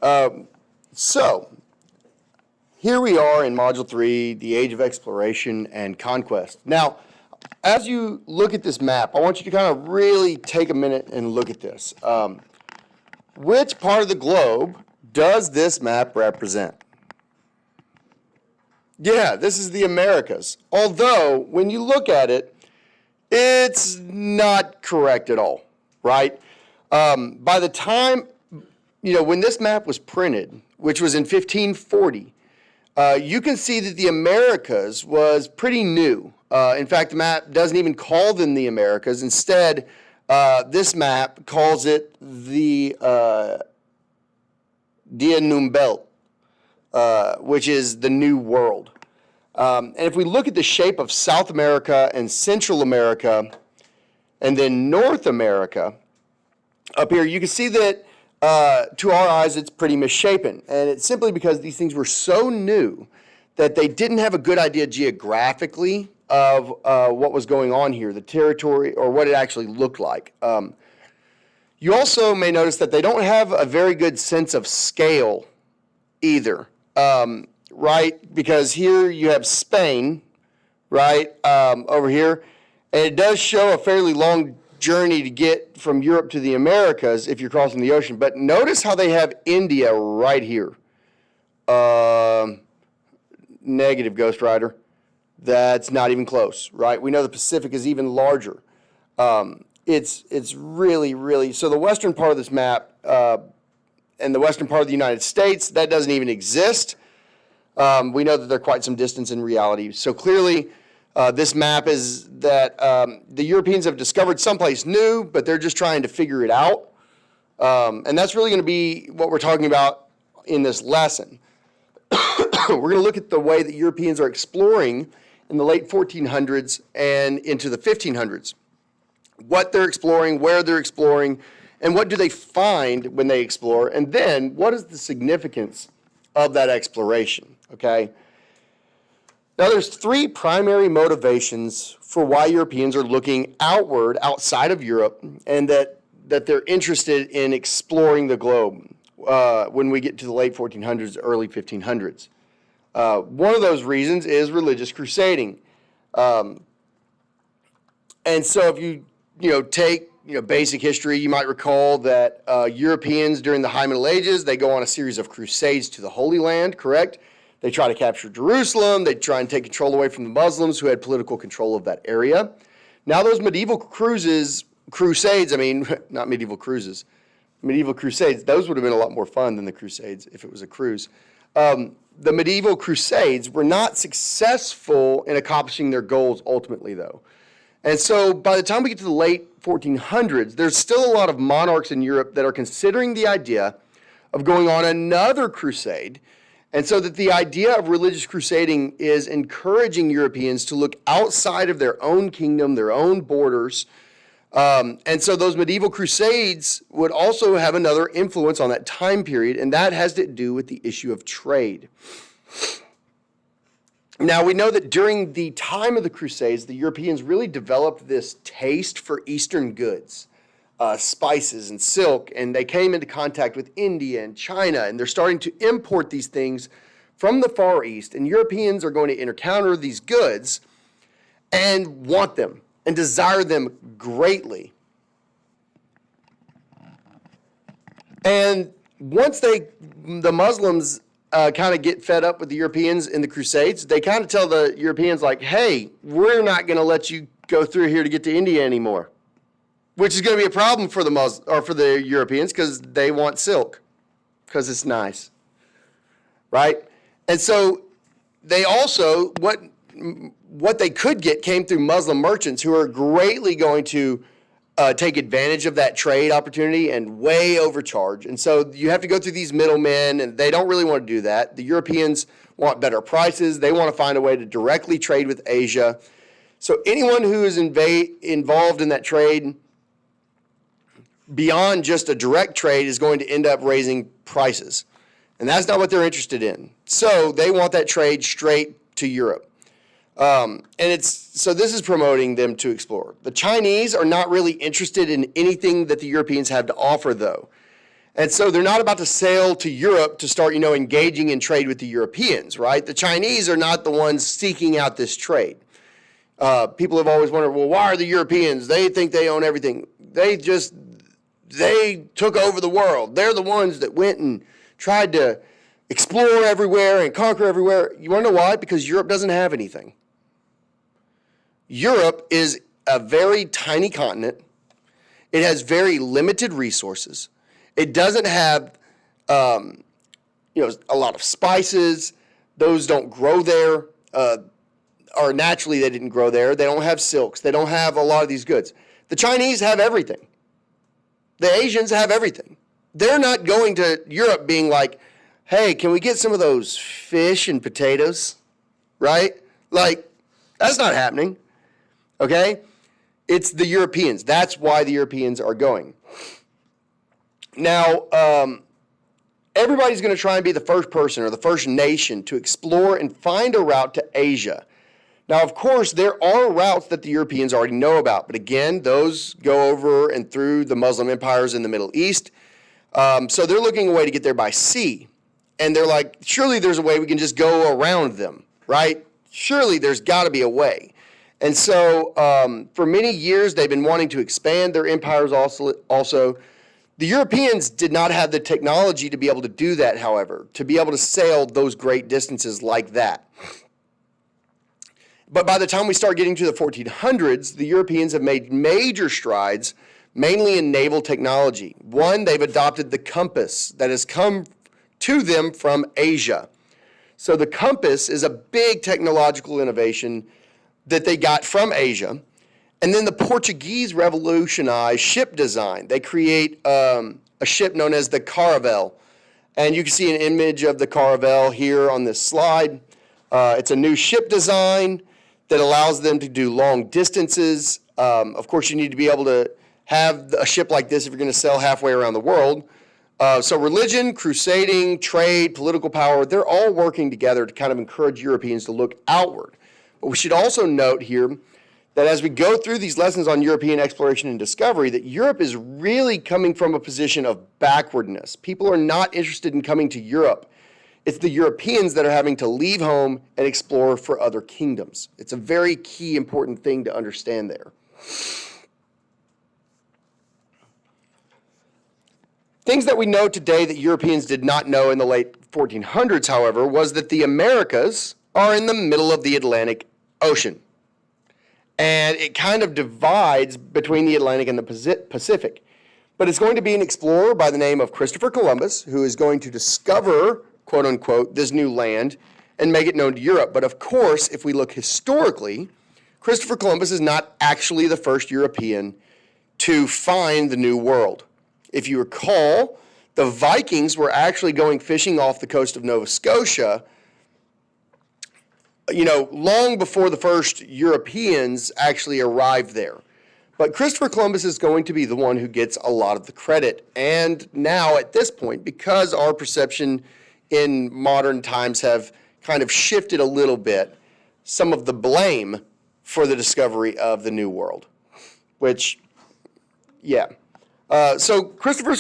So here we are in Module 3, the Age of Exploration and Conquest. Now, as you look at this map, I want you to kind of really take a minute and look at this. Which part of the globe does this map represent? Yeah, this is the Americas. Although, when you look at it, it's not correct at all, right? By the time, when this map was printed, which was in 1540, you can see that the Americas was pretty new. In fact, the map doesn't even call them the Americas. Instead, this map calls it the Dia Numbelt, which is the New World. And if we look at the shape of South America and Central America, and then North America, up here, you can see that to our eyes, it's pretty misshapen. And it's simply because these things were so new that they didn't have a good idea geographically of what was going on here, the territory, or what it actually looked like. You also may notice that they don't have a very good sense of scale either, right? Because here you have Spain, right, over here, and it does show a fairly long journey to get from Europe to the Americas if you're crossing the ocean. But notice how they have India right here. Negative, Ghost Rider. That's not even close, right? We know the Pacific is even larger. It's really, really, so the western part of this map and the western part of the United States, that doesn't even exist. We know that they're quite some distance in reality. So clearly, this map is that the Europeans have discovered someplace new, but they're just trying to figure it out. And that's really going to be what we're talking about in this lesson. We're going to look at the way that Europeans are exploring in the late 1400s and into the 1500s. What they're exploring, where they're exploring, and what do they find when they explore, and then what is the significance of that exploration, okay? Now, there's three primary motivations for why Europeans are looking outward, outside of Europe, and that they're interested in exploring the globe when we get to the late 1400s, early 1500s. One of those reasons is religious crusading. And so if you take basic history, you might recall that Europeans during the High Middle Ages, they go on a series of crusades to the Holy Land, correct? They try to capture Jerusalem. They try and take control away from the Muslims who had political control of that area. Now those medieval crusades, not medieval cruises, medieval crusades, those would have been a lot more fun than the crusades if it was a cruise. The medieval crusades were not successful in accomplishing their goals ultimately, though. And so by the time we get to the late 1400s, there's still a lot of monarchs in Europe that are considering the idea of going on another crusade. And so that the idea of religious crusading is encouraging Europeans to look outside of their own kingdom, their own borders. And so those medieval crusades would also have another influence on that time period, and that has to do with the issue of trade. Now, we know that during the time of the Crusades, the Europeans really developed this taste for Eastern goods, spices and silk, and they came into contact with India and China, and they're starting to import these things from the Far East, and Europeans are going to encounter these goods and want them and desire them greatly. And once the Muslims kind of get fed up with the Europeans in the Crusades, they kind of tell the Europeans, like, hey, we're not going to let you go through here to get to India anymore, which is going to be a problem for the Europeans because they want silk because it's nice, right? And so they also, what they could get came through Muslim merchants who are greatly going to take advantage of that trade opportunity and way overcharge. And so you have to go through these middlemen, and they don't really want to do that. The Europeans want better prices. They want to find a way to directly trade with Asia. So anyone who is involved in that trade beyond just a direct trade is going to end up raising prices. And that's not what they're interested in. So they want that trade straight to Europe. So this is promoting them to explore. The Chinese are not really interested in anything that the Europeans have to offer, though. And so they're not about to sail to Europe to start, engaging in trade with the Europeans, right? The Chinese are not the ones seeking out this trade. People have always wondered, well, why are the Europeans? They think they own everything. They took over the world. They're the ones that went and tried to explore everywhere and conquer everywhere. You want to know why? Because Europe doesn't have anything. Europe is a very tiny continent. It has very limited resources. It doesn't have, a lot of spices. Those don't grow there, or naturally they didn't grow there. They don't have silks. They don't have a lot of these goods. The Chinese have everything. The Asians have everything. They're not going to Europe being like, hey, can we get some of those fish and potatoes, right? Like, that's not happening, okay? It's the Europeans. That's why the Europeans are going. Now, everybody's going to try and be the first person or the first nation to explore and find a route to Asia. Now, of course, there are routes that the Europeans already know about, but again, those go over and through the Muslim empires in the Middle East. So they're looking a way to get there by sea. And they're like, surely there's a way we can just go around them, right? Surely there's got to be a way. And so for many years, they've been wanting to expand their empires also. The Europeans did not have the technology to be able to do that, however, to be able to sail those great distances like that. But by the time we start getting to the 1400s, the Europeans have made major strides, mainly in naval technology. One, they've adopted the compass that has come to them from Asia. So the compass is a big technological innovation that they got from Asia. And then the Portuguese revolutionized ship design. They create a ship known as the Caravel. And you can see an image of the Caravel here on this slide. It's a new ship design that allows them to do long distances. Of course, you need to be able to have a ship like this if you're going to sail halfway around the world. So religion, crusading, trade, political power, they're all working together to kind of encourage Europeans to look outward. But we should also note here that as we go through these lessons on European exploration and discovery, that Europe is really coming from a position of backwardness. People are not interested in coming to Europe. It's the Europeans that are having to leave home and explore for other kingdoms. It's a very key, important thing to understand there. Things that we know today that Europeans did not know in the late 1400s, however, was that the Americas are in the middle of the Atlantic Ocean. And it kind of divides between the Atlantic and the Pacific. But it's going to be an explorer by the name of Christopher Columbus who is going to discover, quote unquote, this new land and make it known to Europe. But of course, if we look historically, Christopher Columbus is not actually the first European to find the New World. If you recall, the Vikings were actually going fishing off the coast of Nova Scotia, long before the first Europeans actually arrived there. But Christopher Columbus is going to be the one who gets a lot of the credit. And now at this point, because our perception in modern times have kind of shifted a little bit, some of the blame for the discovery of the New World, which, yeah. So Christopher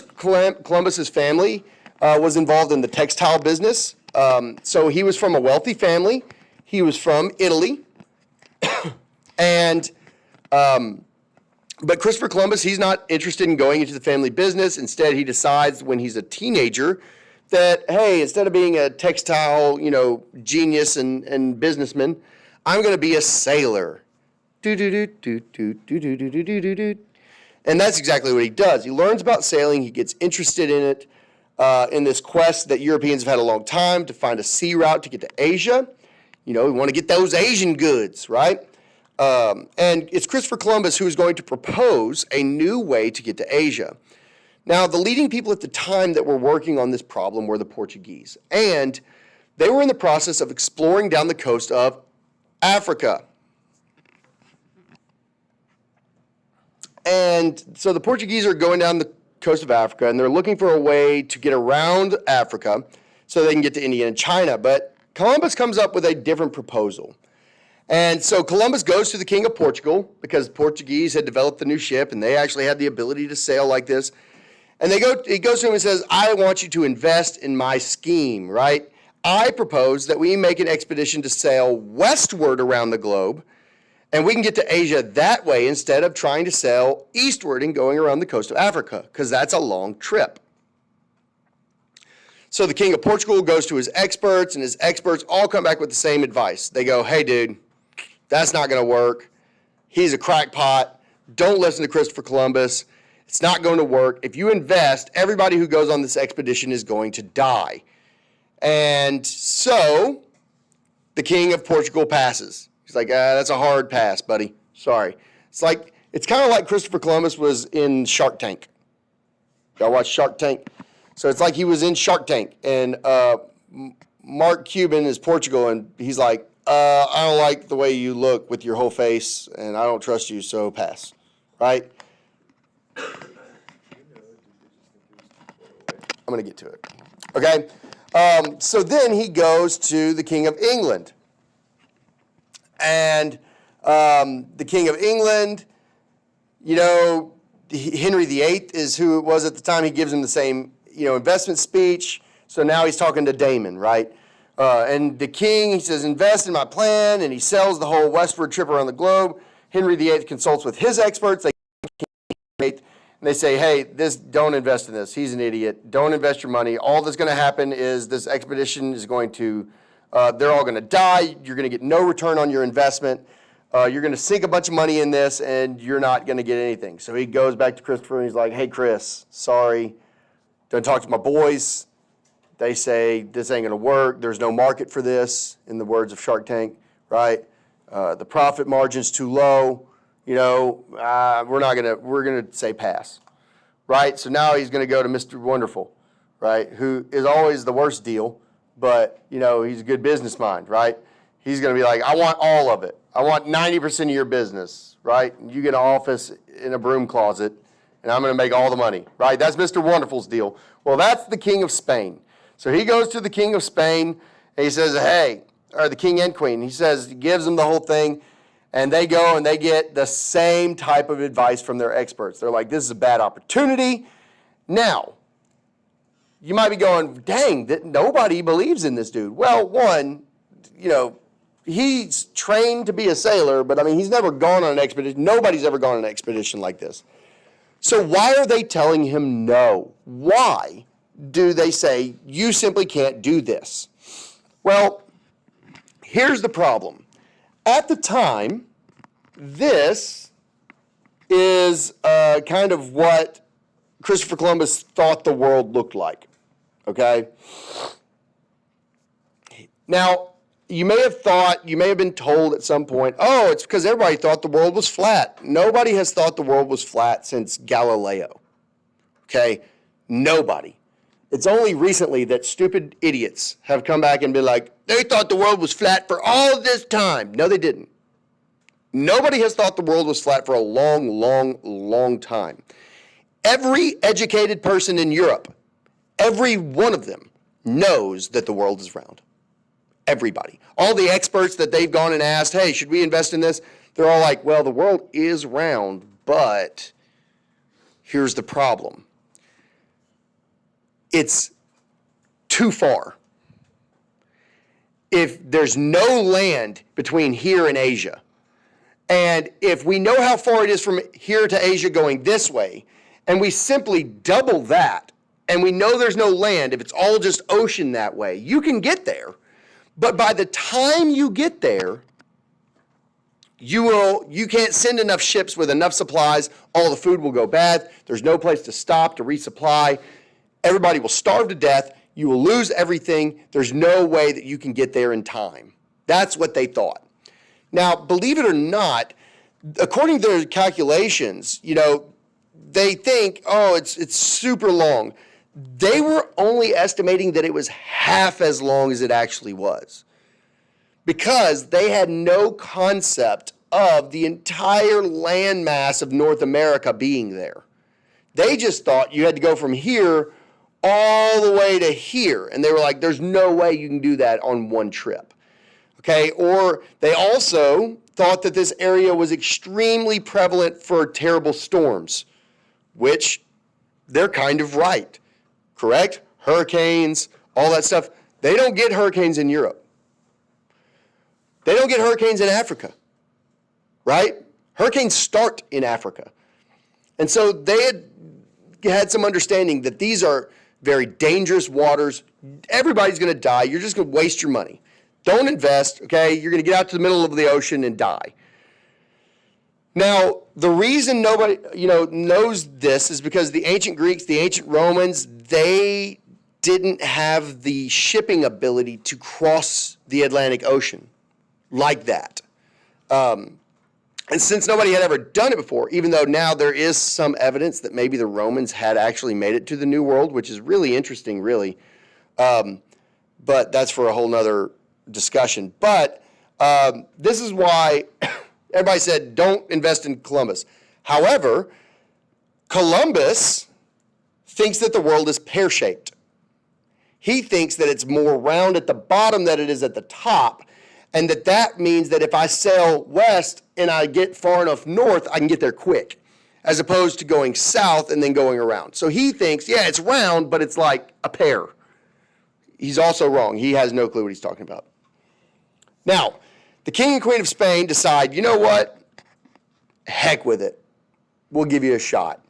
Columbus's family was involved in the textile business. So he was from a wealthy family. He was from Italy. But Christopher Columbus, he's not interested in going into the family business. Instead, he decides when he's a teenager that, hey, instead of being a textile, genius and businessman, I'm going to be a sailor. And that's exactly what he does. He learns about sailing. He gets interested in it, in this quest that Europeans have had a long time to find a sea route to get to Asia. We want to get those Asian goods, right? And it's Christopher Columbus who is going to propose a new way to get to Asia. Now, the leading people at the time that were working on this problem were the Portuguese. And they were in the process of exploring down the coast of Africa. And so the Portuguese are going down the coast of Africa, and they're looking for a way to get around Africa so they can get to India and China. But Columbus comes up with a different proposal. And so Columbus goes to the king of Portugal because Portuguese had developed the new ship, and they actually had the ability to sail like this. And he goes to him and says, I want you to invest in my scheme, right? I propose that we make an expedition to sail westward around the globe, and we can get to Asia that way instead of trying to sail eastward and going around the coast of Africa, because that's a long trip. So the king of Portugal goes to his experts, and his experts all come back with the same advice. They go, hey, dude, that's not going to work. He's a crackpot. Don't listen to Christopher Columbus. It's not going to work. If you invest, everybody who goes on this expedition is going to die. And so the king of Portugal passes. He's like, that's a hard pass, buddy. Sorry. It's kind of like Christopher Columbus was in Shark Tank. Y'all watch Shark Tank? So it's like he was in Shark Tank, and Mark Cuban is Portugal, and he's like, I don't like the way you look with your whole face, and I don't trust you, so pass. Right? I'm going to get to it. Okay? So then he goes to the King of England. And the King of England, Henry VIII is who it was at the time. He gives him the same, investment speech. So now he's talking to Damon, right? And the king, he says, invest in my plan, and he sells the whole westward trip around the globe. Henry VIII consults with his experts. And they say, hey, don't invest in this. He's an idiot. Don't invest your money. All that's going to happen is this expedition is going to, they're all going to die. You're going to get no return on your investment. You're going to sink a bunch of money in this, and you're not going to get anything. So he goes back to Christopher, and he's like, hey, Chris, sorry. Don't talk to my boys. They say this ain't going to work. There's no market for this, in the words of Shark Tank, right? The profit margin's too low. We're going to say pass, right? So now he's going to go to Mr. Wonderful, right? Who is always the worst deal, but, he's a good business mind, right? He's going to be like, I want all of it. I want 90% of your business, right? You get an office in a broom closet, and I'm going to make all the money, right? That's Mr. Wonderful's deal. Well, that's the king of Spain. So he goes to the king of Spain, and he says, hey, or the king and queen. He gives them the whole thing, and they go and they get the same type of advice from their experts. They're like, this is a bad opportunity. Now, you might be going, dang, nobody believes in this dude. Well, one, he's trained to be a sailor, but he's never gone on an expedition. Nobody's ever gone on an expedition like this. So why are they telling him no? Why do they say, you simply can't do this? Well, here's the problem. At the time, this is kind of what Christopher Columbus thought the world looked like, okay? Now, you may have been told at some point, oh, it's because everybody thought the world was flat. Nobody has thought the world was flat since Galileo, okay? Nobody. It's only recently that stupid idiots have come back and been like, they thought the world was flat for all this time. No, they didn't. Nobody has thought the world was flat for a long, long, long time. Every educated person in Europe, every one of them knows that the world is round. Everybody. All the experts that they've gone and asked, hey, should we invest in this? They're all like, well, the world is round, but here's the problem. It's too far. If there's no land between here and Asia, and if we know how far it is from here to Asia going this way, and we simply double that, and we know there's no land, if it's all just ocean that way, you can get there. But by the time you get there, you can't send enough ships with enough supplies. All the food will go bad. There's no place to stop to resupply. Everybody will starve to death. You will lose everything. There's no way that you can get there in time. That's what they thought. Now, believe it or not, according to their calculations, they think, oh, it's super long. They were only estimating that it was half as long as it actually was, because they had no concept of the entire landmass of North America being there. They just thought you had to go from here all the way to here. And they were like, there's no way you can do that on one trip. Okay, or they also thought that this area was extremely prevalent for terrible storms, which they're kind of right, correct? Hurricanes, all that stuff. They don't get hurricanes in Europe. They don't get hurricanes in Africa, right? Hurricanes start in Africa. And so they had some understanding that these are very dangerous waters. Everybody's going to die. You're just going to waste your money. Don't invest, okay? You're going to get out to the middle of the ocean and die. Now, the reason nobody, knows this is because the ancient Greeks, the ancient Romans, they didn't have the shipping ability to cross the Atlantic Ocean like that. And since nobody had ever done it before, even though now there is some evidence that maybe the Romans had actually made it to the New World, which is really interesting, really. But that's for a whole nother discussion. But this is why everybody said, don't invest in Columbus. However, Columbus thinks that the world is pear-shaped. He thinks that it's more round at the bottom than it is at the top, and that means that if I sail west and I get far enough north, I can get there quick, as opposed to going south and then going around. So he thinks, yeah, it's round, but it's like a pear. He's also wrong. He has no clue what he's talking about. Now, the king and queen of Spain decide, you know what? Heck with it. We'll give you a shot.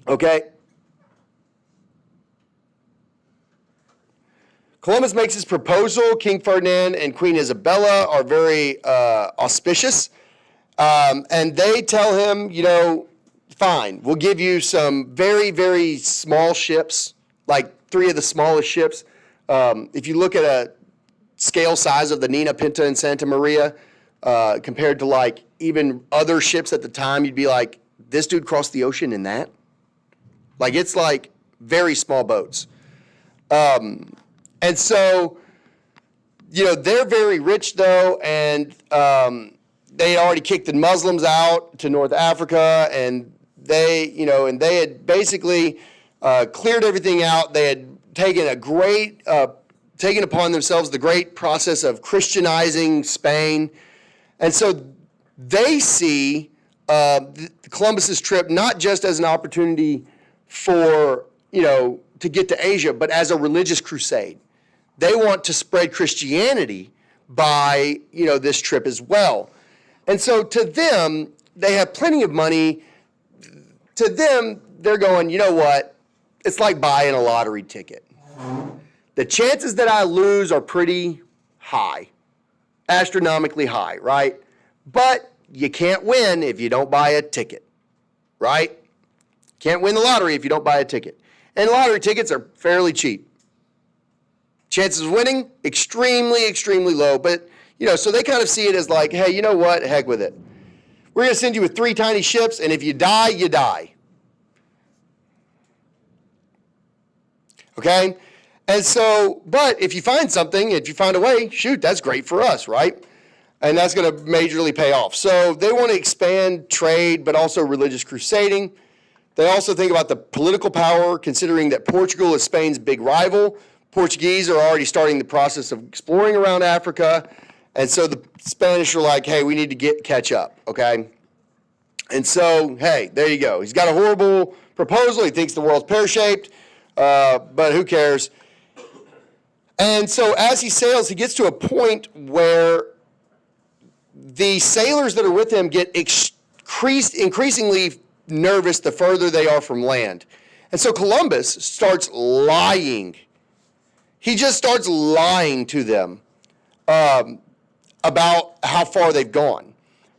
Okay? Columbus makes his proposal. King Ferdinand and Queen Isabella are very auspicious. And they tell him, fine, we'll give you some very, very small ships, like 3 of the smallest ships. If you look at a scale size of the Nina, Pinta, and Santa Maria, compared to like even other ships at the time, you'd be like, this dude crossed the ocean in that? Like, it's like very small boats. And so, they're very rich though, and they already kicked the Muslims out to North Africa, and they had basically cleared everything out. They had taken taken upon themselves the great process of Christianizing Spain. And so they see Columbus's trip not just as an opportunity for, to get to Asia, but as a religious crusade. They want to spread Christianity by, this trip as well. And so to them, they have plenty of money. To them, they're going, you know what? It's like buying a lottery ticket. The chances that I lose are pretty high, astronomically high, right? But you can't win if you don't buy a ticket, right? Can't win the lottery if you don't buy a ticket. And lottery tickets are fairly cheap. Chances of winning, extremely, extremely low. But, so they kind of see it as like, hey, you know what? Heck with it. We're going to send you with 3 tiny ships, and if you die, you die. Okay? And so, but if you find something, if you find a way, shoot, that's great for us, right? And that's going to majorly pay off. So they want to expand trade, but also religious crusading. They also think about the political power, considering that Portugal is Spain's big rival. Portuguese are already starting the process of exploring around Africa. And so the Spanish are like, hey, we need to catch up, okay? And so, hey, there you go. He's got a horrible proposal. He thinks the world's pear-shaped, but who cares? And so as he sails, he gets to a point where the sailors that are with him get increasingly nervous the further they are from land. And so Columbus starts lying. He just starts lying to them about how far they've gone.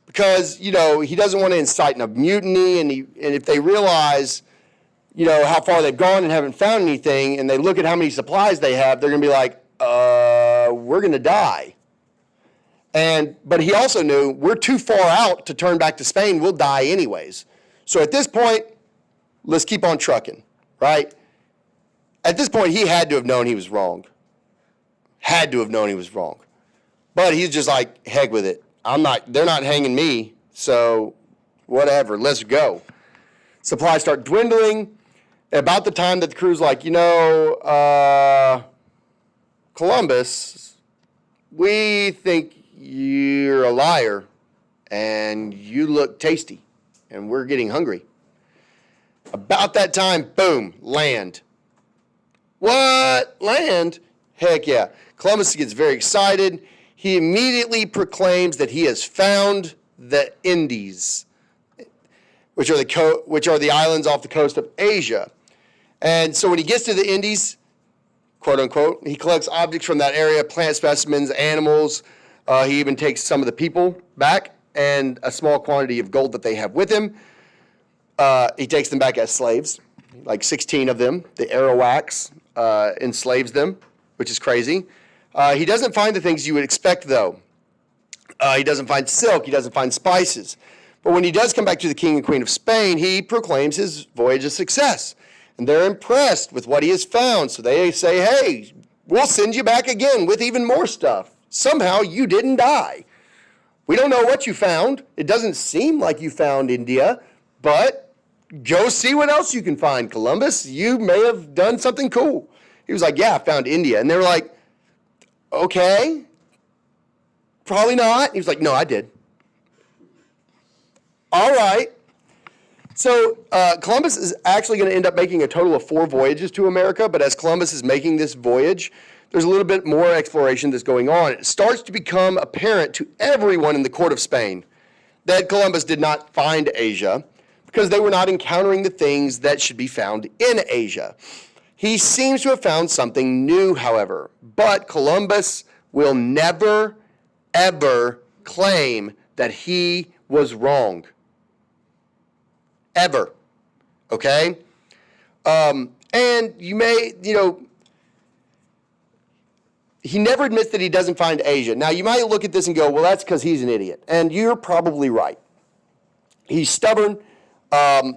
Because, he doesn't want to incite a mutiny, and if they realize, how far they've gone and haven't found anything, and they look at how many supplies they have, they're going to be like, we're going to die. But he also knew, we're too far out to turn back to Spain, we'll die anyways. So at this point, let's keep on trucking, right? At this point, he had to have known he was wrong. Had to have known he was wrong. But he's just like, heck with it. They're not hanging me, so whatever, let's go. Supplies start dwindling. About the time that the crew's like, Columbus, we think you're a liar and you look tasty and we're getting hungry. About that time, boom, land. What? Land? Heck yeah. Columbus gets very excited. He immediately proclaims that he has found the Indies, which are the islands off the coast of Asia. And so when he gets to the Indies, quote unquote, he collects objects from that area, plant specimens, animals. He even takes some of the people back and a small quantity of gold that they have with him. He takes them back as slaves, like 16 of them. The Arawaks enslaves them, which is crazy. He doesn't find the things you would expect, though. He doesn't find silk. He doesn't find spices. But when he does come back to the King and Queen of Spain, he proclaims his voyage a success. And they're impressed with what he has found. So they say, hey, we'll send you back again with even more stuff. Somehow you didn't die. We don't know what you found. It doesn't seem like you found India, but go see what else you can find, Columbus. You may have done something cool. He was like, yeah, I found India. And they were like, okay, probably not. He was like, no, I did. All right. So Columbus is actually going to end up making a total of 4 voyages to America, but as Columbus is making this voyage, there's a little bit more exploration that's going on. It starts to become apparent to everyone in the court of Spain that Columbus did not find Asia because they were not encountering the things that should be found in Asia. He seems to have found something new, however, but Columbus will never, ever claim that he was wrong. Ever. Okay? And you may, he never admits that he doesn't find Asia. Now, you might look at this and go, well, that's because he's an idiot. And you're probably right. He's stubborn. That's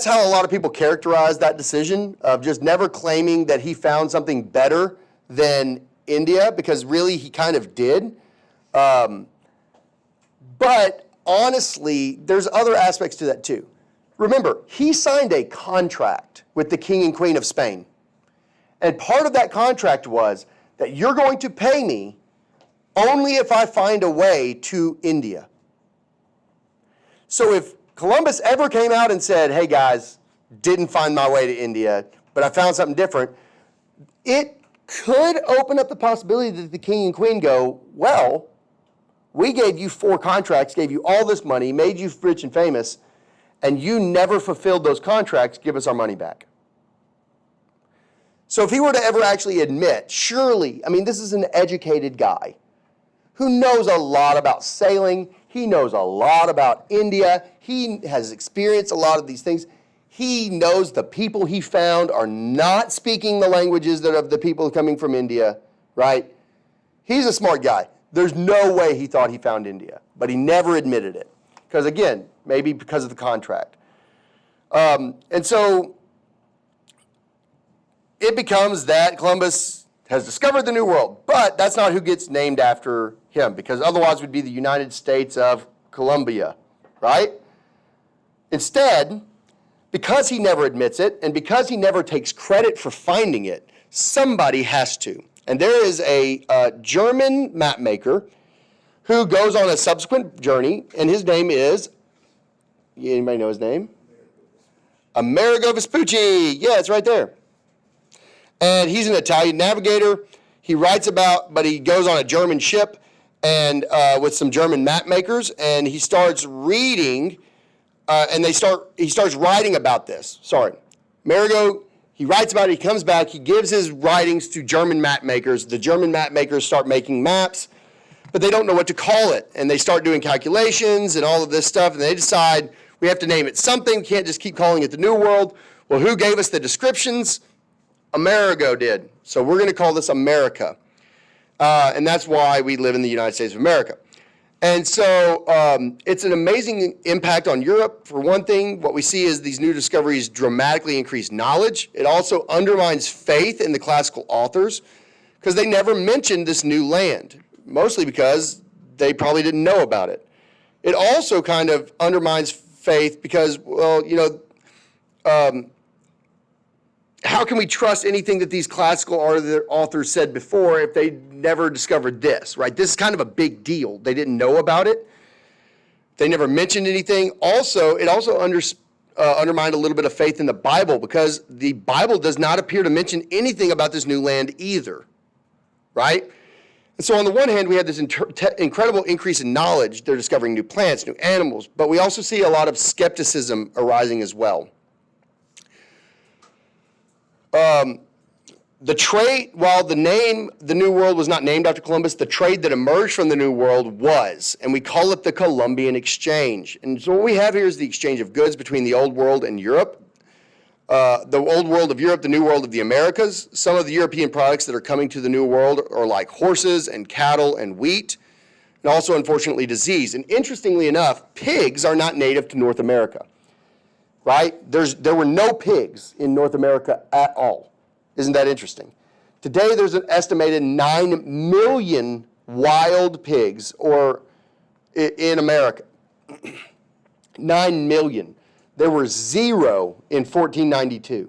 how a lot of people characterize that decision of just never claiming that he found something better than India, because really he kind of did. But honestly, there's other aspects to that too. Remember, he signed a contract with the King and Queen of Spain. And part of that contract was that you're going to pay me only if I find a way to India. So if Columbus ever came out and said, hey guys, didn't find my way to India, but I found something different, it could open up the possibility that the King and Queen go, well, we gave you 4 contracts, gave you all this money, made you rich and famous, and you never fulfilled those contracts, give us our money back. So if he were to ever actually admit, surely, this is an educated guy who knows a lot about sailing, he knows a lot about India, he has experienced a lot of these things. He knows the people he found are not speaking the languages that of the people coming from India, right? He's a smart guy. There's no way he thought he found India, but he never admitted it. Because again, maybe because of the contract. And so it becomes that Columbus has discovered the New World, but that's not who gets named after him, because otherwise it would be the United States of Colombia, right? Instead, because he never admits it, and because he never takes credit for finding it, somebody has to. And there is a German map maker who goes on a subsequent journey, and his name is, anybody know his name? Amerigo Vespucci. Yeah, it's right there. And he's an Italian navigator. He writes about, but he goes on a German ship and with some German map makers, and he starts reading, and he starts writing about this. Amerigo, he writes about it, he comes back, he gives his writings to German map makers. The German map makers start making maps, but they don't know what to call it. And they start doing calculations and all of this stuff, and they decide we have to name it something. We can't just keep calling it the New World. Well, who gave us the descriptions? Amerigo did. So we're going to call this America. And that's why we live in the United States of America. And so it's an amazing impact on Europe. For one thing, what we see is these new discoveries dramatically increase knowledge. It also undermines faith in the classical authors because they never mentioned this new land, mostly because they probably didn't know about it. It also kind of undermines faith because, how can we trust anything that these classical authors said before if they never discovered this, right? This is kind of a big deal. They didn't know about it. They never mentioned anything. Also, it also undermined a little bit of faith in the Bible, because the Bible does not appear to mention anything about this new land either, right? And so on the one hand, we have this incredible increase in knowledge. They're discovering new plants, new animals, but we also see a lot of skepticism arising as well. The trade, while the New World was not named after Columbus, the trade that emerged from the New World was, and we call it the Columbian Exchange. And so what we have here is the exchange of goods between the Old World and Europe. The Old World of Europe, the New World of the Americas. Some of the European products that are coming to the New World are like horses and cattle and wheat, and also, unfortunately, disease. And interestingly enough, pigs are not native to North America, right? There were no pigs in North America at all. Isn't that interesting? Today, there's an estimated 9 million wild pigs in America. 9 million. There were 0 in 1492.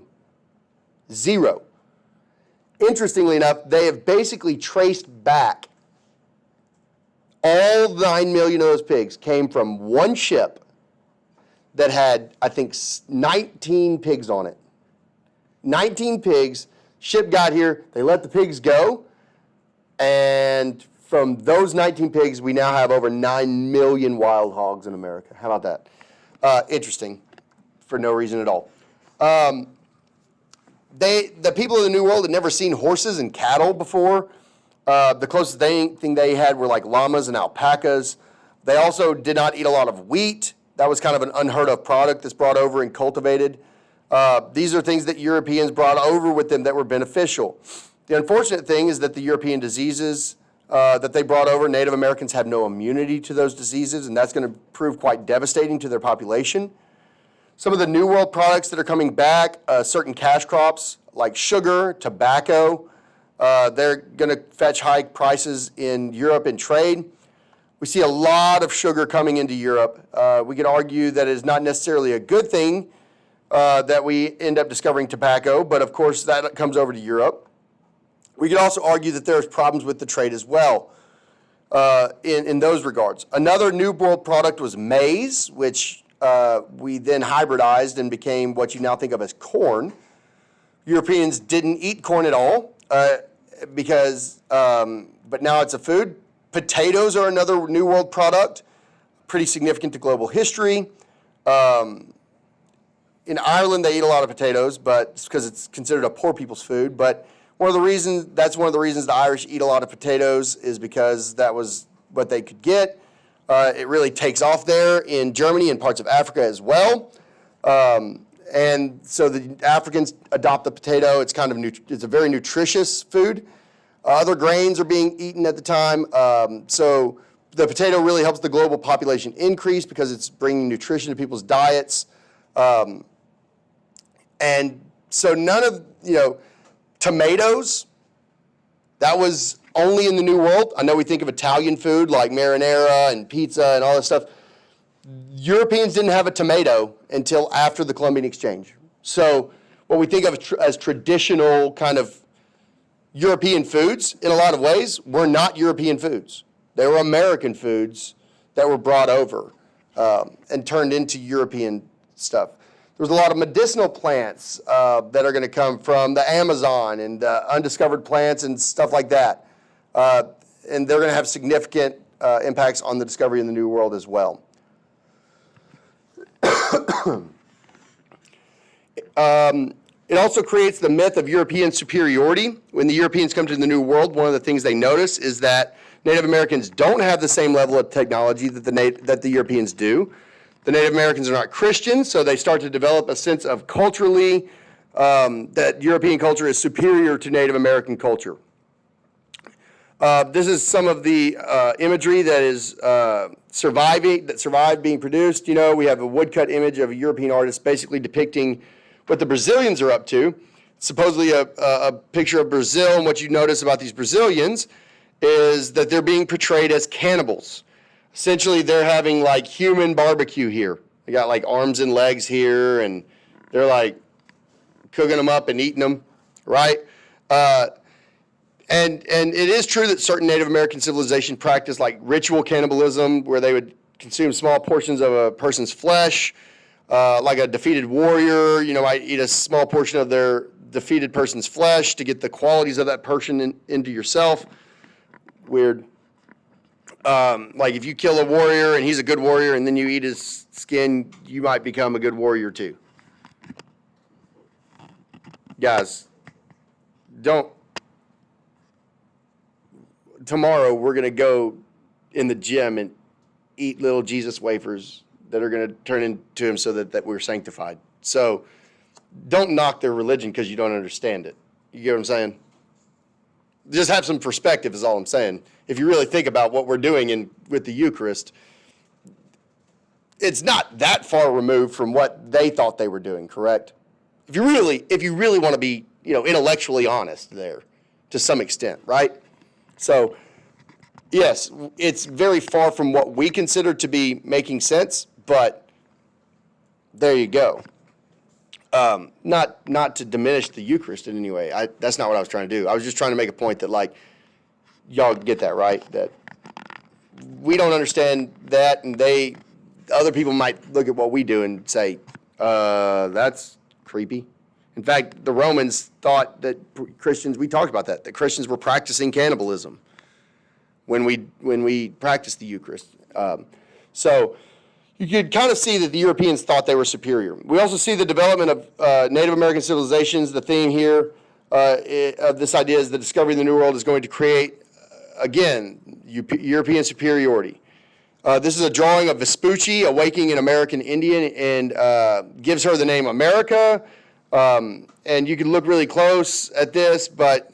0. Interestingly enough, they have basically traced back all 9 million of those pigs came from one ship that had, I think, 19 pigs on it. 19 pigs. Ship got here, they let the pigs go, and from those 19 pigs, we now have over 9 million wild hogs in America. How about that? Interesting, for no reason at all. The people of the New World had never seen horses and cattle before. The closest thing they had were like llamas and alpacas. They also did not eat a lot of wheat. That was kind of an unheard of product that's brought over and cultivated. These are things that Europeans brought over with them that were beneficial. The unfortunate thing is that the European diseases that they brought over, Native Americans have no immunity to those diseases, and that's going to prove quite devastating to their population. Some of the New World products that are coming back, certain cash crops like sugar, tobacco, they're going to fetch high prices in Europe in trade. We see a lot of sugar coming into Europe. We could argue that it is not necessarily a good thing that we end up discovering tobacco, but of course that comes over to Europe. We could also argue that there's problems with the trade as well in those regards. Another New World product was maize, which we then hybridized and became what you now think of as corn. Europeans didn't eat corn at all but now it's a food. Potatoes are another New World product, pretty significant to global history. In Ireland, they eat a lot of potatoes, but it's because it's considered a poor people's food. But one of the reasons the Irish eat a lot of potatoes is because that was what they could get. It really takes off there in Germany and parts of Africa as well. And so the Africans adopt the potato. It's it's a very nutritious food. Other grains are being eaten at the time. So the potato really helps the global population increase because it's bringing nutrition to people's diets. And so none of, tomatoes, that was only in the New World. I know we think of Italian food like marinara and pizza and all this stuff. Europeans didn't have a tomato until after the Columbian Exchange. So what we think of as traditional kind of European foods, in a lot of ways, were not European foods. They were American foods that were brought over and turned into European stuff. There's a lot of medicinal plants that are going to come from the Amazon and undiscovered plants and stuff like that. And they're going to have significant impacts on the discovery in the New World as well. It also creates the myth of European superiority. When the Europeans come to the New World, one of the things they notice is that Native Americans don't have the same level of technology that the Europeans do. The Native Americans are not Christians, so they start to develop a sense of culturally that European culture is superior to Native American culture. This is some of the imagery that is survived being produced. We have a woodcut image of a European artist basically depicting what the Brazilians are up to. Supposedly a picture of Brazil, and what you notice about these Brazilians is that they're being portrayed as cannibals. Essentially, they're having like human barbecue here. They got like arms and legs here, and they're like cooking them up and eating them, right? And it is true that certain Native American civilization practiced like ritual cannibalism, where they would consume small portions of a person's flesh, like a defeated warrior, might eat a small portion of their defeated person's flesh to get the qualities of that person into yourself. Weird. Like if you kill a warrior and he's a good warrior and then you eat his skin, you might become a good warrior too. Guys, tomorrow we're going to go in the gym and eat little Jesus wafers that are going to turn into him so that we're sanctified. So don't knock their religion because you don't understand it. You get what I'm saying? Just have some perspective is all I'm saying. If you really think about what we're doing with the Eucharist, it's not that far removed from what they thought they were doing, correct? If you really want to be, intellectually honest there to some extent, right? So, yes, it's very far from what we consider to be making sense, but there you go. Not to diminish the Eucharist in any way. That's not what I was trying to do. I was just trying to make a point that, like, y'all get that, right? That we don't understand that, and other people might look at what we do and say, that's creepy. In fact, the Romans thought that Christians, we talked about that Christians were practicing cannibalism when we practiced the Eucharist. So you could kind of see that the Europeans thought they were superior. We also see the development of Native American civilizations. The theme here of this idea is the discovery of the New World is going to create, again, European superiority. This is a drawing of Vespucci awaking an American Indian and gives her the name America. And you can look really close at this, but,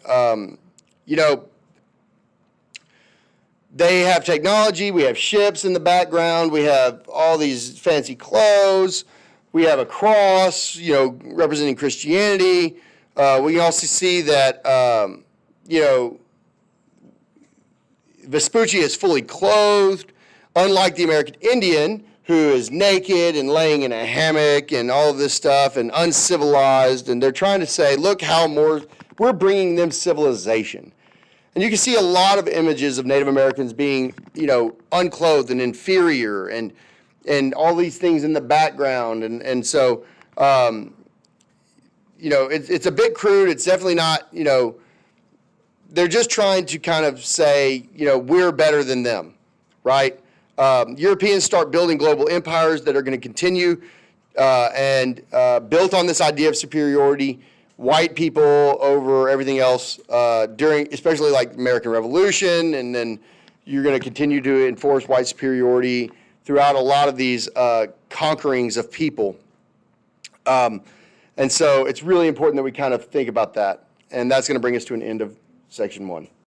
they have technology. We have ships in the background. We have all these fancy clothes. We have a cross, representing Christianity. We can also see that, Vespucci is fully clothed, unlike the American Indian, who is naked and laying in a hammock and all of this stuff and uncivilized. And they're trying to say, look we're bringing them civilization. And you can see a lot of images of Native Americans being, unclothed and inferior and all these things in the background. And so, it's a bit crude. It's definitely not, they're just trying to kind of say, we're better than them, right? Europeans start building global empires that are going to continue and built on this idea of superiority. White people over everything else especially like the American Revolution, and then you're going to continue to enforce white superiority throughout a lot of these conquerings of people. And so it's really important that we kind of think about that, and that's going to bring us to an end of section 1.